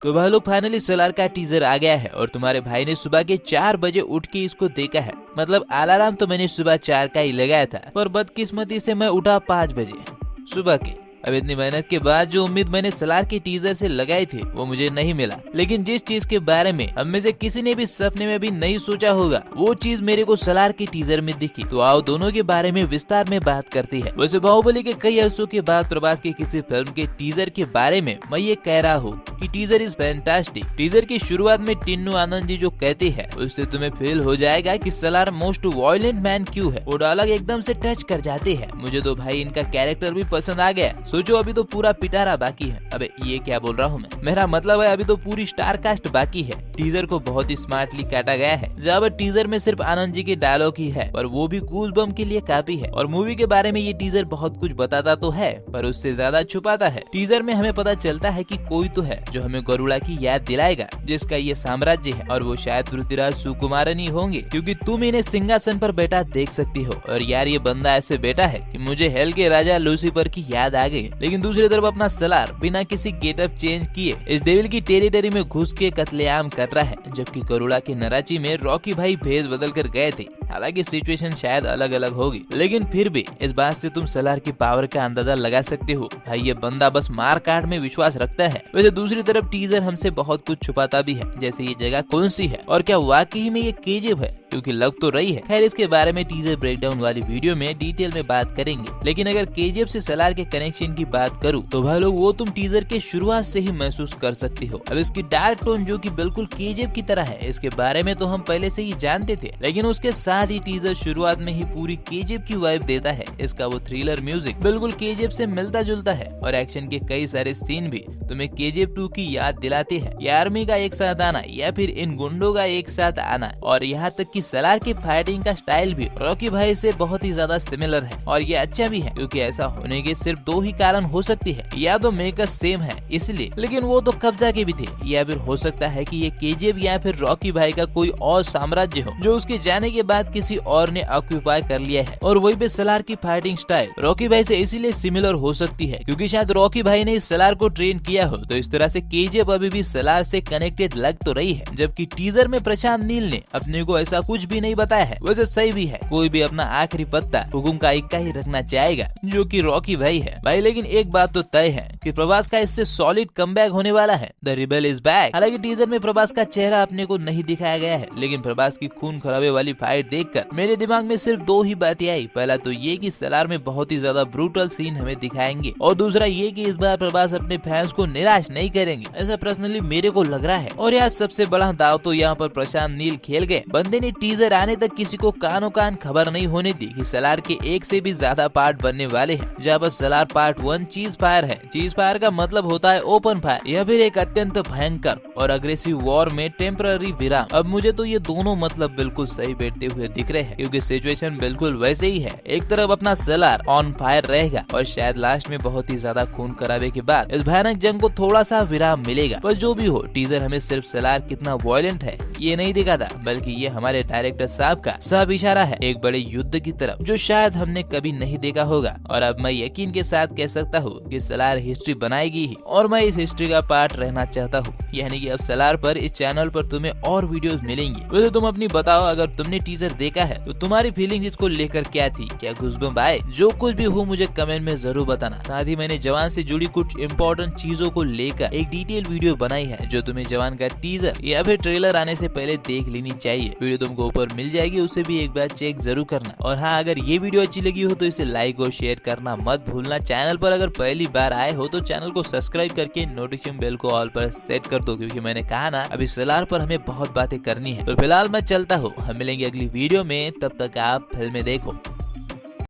तो वह लोग फाइनली सलार का टीजर आ गया है और तुम्हारे भाई ने सुबह के 4 बजे उठ के इसको देखा है। मतलब अलार्म तो मैंने सुबह 4 का ही लगाया था, पर बदकिस्मती से मैं उठा 5 बजे सुबह के। अब इतनी मेहनत के बाद जो उम्मीद मैंने सलार के टीजर से लगाई थी वो मुझे नहीं मिला, लेकिन जिस चीज के बारे में हम में से किसी ने भी सपने में भी नहीं सोचा होगा वो चीज मेरे को सलार के टीजर में दिखी। तो आओ दोनों के बारे में विस्तार में बात करते हैं। वैसे बाहुबली के कई अरसों के बाद प्रभास की किसी फिल्म के टीजर के बारे में मैं ये कह रहा हूँ कि टीजर इज फैंटास्टिक। टीजर की शुरुआत में टिन्नू आनंद जी जो कहते हैं उससे तुम्हें फील हो जाएगा कि सलार मोस्ट वायलेंट मैन क्यों है। वो डायलॉग एकदम से टच कर जाते हैं। मुझे तो भाई इनका कैरेक्टर भी पसंद आ गया। सोचो अभी तो पूरा पिटारा बाकी है। अबे ये क्या बोल रहा हूँ मैं, मेरा मतलब है अभी तो पूरी स्टार कास्ट बाकी है। टीजर को बहुत ही स्मार्टली काटा गया है, जहाँ पर टीजर में सिर्फ आनंद जी के डायलॉग ही है, पर वो भी गूज बम के लिए काफी है। और मूवी के बारे में ये टीजर बहुत कुछ बताता तो है पर उससे ज्यादा छुपाता है। टीजर में हमें पता चलता है कि कोई तो है जो हमें गरुड़ा की याद दिलाएगा, जिसका ये साम्राज्य है, और वो शायद पृथ्वीराज सुकुमारन ही होंगे, क्योंकि तुम इन्हें सिंहासन पर बैठा देख सकती हो। और यार ये बंदा ऐसे बैठा है कि मुझे हेल के राजा लूसीफर की याद आ गई। लेकिन दूसरी तरफ अपना सलार बिना किसी गेटअप चेंज किए इस डेविल की टेरिटरी में घुस के कत्लेआम कर रहा है, जबकि गरुड़ा की नराची में रॉकी भाई भेष बदल कर गए थे। हालांकि सिचुएशन शायद अलग अलग होगी, लेकिन फिर भी इस बात से तुम सलार की पावर का अंदाजा लगा सकते हो। भाई ये बंदा बस मार काट में विश्वास रखता है। वैसे दूसरी तरफ टीजर हमसे बहुत कुछ छुपाता भी है, जैसे ये जगह कौन सी है और क्या वाकई में ये केजीएफ है, क्योंकि लग तो रही है। खैर इसके बारे में टीजर ब्रेकडाउन वाली वीडियो में डिटेल में बात करेंगे। लेकिन अगर केजीएफ से सलार के कनेक्शन की बात करूँ तो भाई लोग वो तुम टीजर के शुरुआत से ही महसूस कर सकते हो। अब इसकी डार्क टोन जो कि बिल्कुल केजीएफ की तरह है, इसके बारे में तो हम पहले से ही जानते थे, लेकिन उसके साथ ही टीजर शुरुआत में ही पूरी केजीएफ की वाइब देता है। इसका वो थ्रिलर म्यूजिक बिल्कुल केजीएफ से मिलता जुलता है और एक्शन के कई सारे सीन भी तुम्हें केजीएफ 2 की याद दिलाते हैं। या आर्मी का एक साथ आना या फिर इन गुंडों का एक साथ आना, और यहाँ तक कि सलार की फाइटिंग का स्टाइल भी रॉकी भाई से बहुत ही ज्यादा सिमिलर है। और ये अच्छा भी है, क्योंकि ऐसा होने के सिर्फ 2 ही कारण हो सकती है, या तो मेकर्स सेम है इसलिए, लेकिन वो तो कब्जा के भी थे, या फिर हो सकता है कि ये केजीएफ या फिर रॉकी भाई का कोई और साम्राज्य हो जो उसके जाने के बाद किसी और ने ऑक्यूपाई कर लिया है। और वही पे सलार की फाइटिंग स्टाइल रॉकी भाई से इसीलिए सिमिलर हो सकती है क्योंकि शायद रॉकी भाई ने इस सलार को ट्रेन किया हो। तो इस तरह से केजीएफ अभी भी सलार से कनेक्टेड लग तो रही है, जबकि टीजर में प्रशांत नील ने अपने को ऐसा कुछ भी नहीं बताया है। वैसे सही भी है, कोई भी अपना आखिरी पत्ता हुकुम का इक्का ही रखना चाहेगा, जो कि रॉकी भाई है भाई। लेकिन एक बात तो तय है कि प्रभास का इससे सॉलिड कमबैक होने वाला है। The rebel is back. हालांकि टीजर में प्रभास का चेहरा अपने को नहीं दिखाया गया है, लेकिन प्रभास की खून खराबे वाली फाइट देखकर मेरे दिमाग में सिर्फ 2 ही बातें आई। पहला तो ये कि सलार में बहुत ही ज्यादा ब्रूटल सीन हमें दिखाएंगे, और दूसरा ये कि इस बार प्रभास अपने फैंस को निराश नहीं करेंगे, ऐसा पर्सनली मेरे को लग रहा है। और यार सबसे बड़ा दाव तो यहाँ पर प्रशांत नील खेल गए। बंदे ने टीजर आने तक किसी को कानो कान खबर नहीं होने दी कि सलार के 1 से भी ज्यादा पार्ट बनने वाले हैं, जहाँ पर सलार पार्ट 1 चीज फायर है। चीज फायर का मतलब होता है ओपन फायर, यह भी एक अत्यंत भयंकर और अग्रेसिव वॉर में टेम्पररी विराम। अब मुझे तो ये दोनों मतलब बिल्कुल सही बैठते हुए दिख रहे हैं, क्योंकि सिचुएशन बिल्कुल वैसे ही है। एक तरफ अपना सलार ऑन फायर रहेगा और शायद लास्ट में बहुत ही ज्यादा खून खराबे के बाद इस भयानक जंग को थोड़ा सा विराम मिलेगा। पर जो भी हो, टीजर हमें सिर्फ सलार कितना वायलेंट है ये नहीं दिखाता, बल्कि ये हमारे डायरेक्टर साहब का सब इशारा है एक बड़े युद्ध की तरफ, जो शायद हमने कभी नहीं देखा होगा। और अब मैं यकीन के साथ कह सकता हूँ कि सलार हिस्ट्री बनाएगी ही, और मैं इस हिस्ट्री का पार्ट रहना चाहता हूँ। यानी कि अब सलार पर इस चैनल पर तुम्हें और वीडियोस मिलेंगी। वैसे तुम अपनी बताओ, अगर तुमने टीजर देखा है तो तुम्हारी फीलिंग इसको लेकर क्या थी? क्या गूज़बम्प आए? जो कुछ भी हो मुझे कमेंट में जरूर बताना। साथ ही मैंने जवान से जुड़ी कुछ इम्पोर्टेंट चीजों को लेकर एक डिटेल वीडियो बनाई है, जो तुम्हें जवान का टीजर या फिर ट्रेलर आने से पहले देख लेनी चाहिए। वीडियो तुमको ऊपर मिल जाएगी, उसे भी एक बार चेक जरूर करना। और हाँ, अगर ये वीडियो अच्छी लगी हो तो इसे लाइक और शेयर करना मत भूलना। चैनल पर अगर पहली बार आए हो तो चैनल को सब्सक्राइब करके नोटिफिकेशन बेल को ऑल पर सेट कर दो, क्योंकि मैंने कहा ना अभी सलार पर हमें बहुत बातें करनी है। तो फिलहाल मैं चलता हूँ, हम मिलेंगे अगली वीडियो में, तब तक आप फिल्में देखो।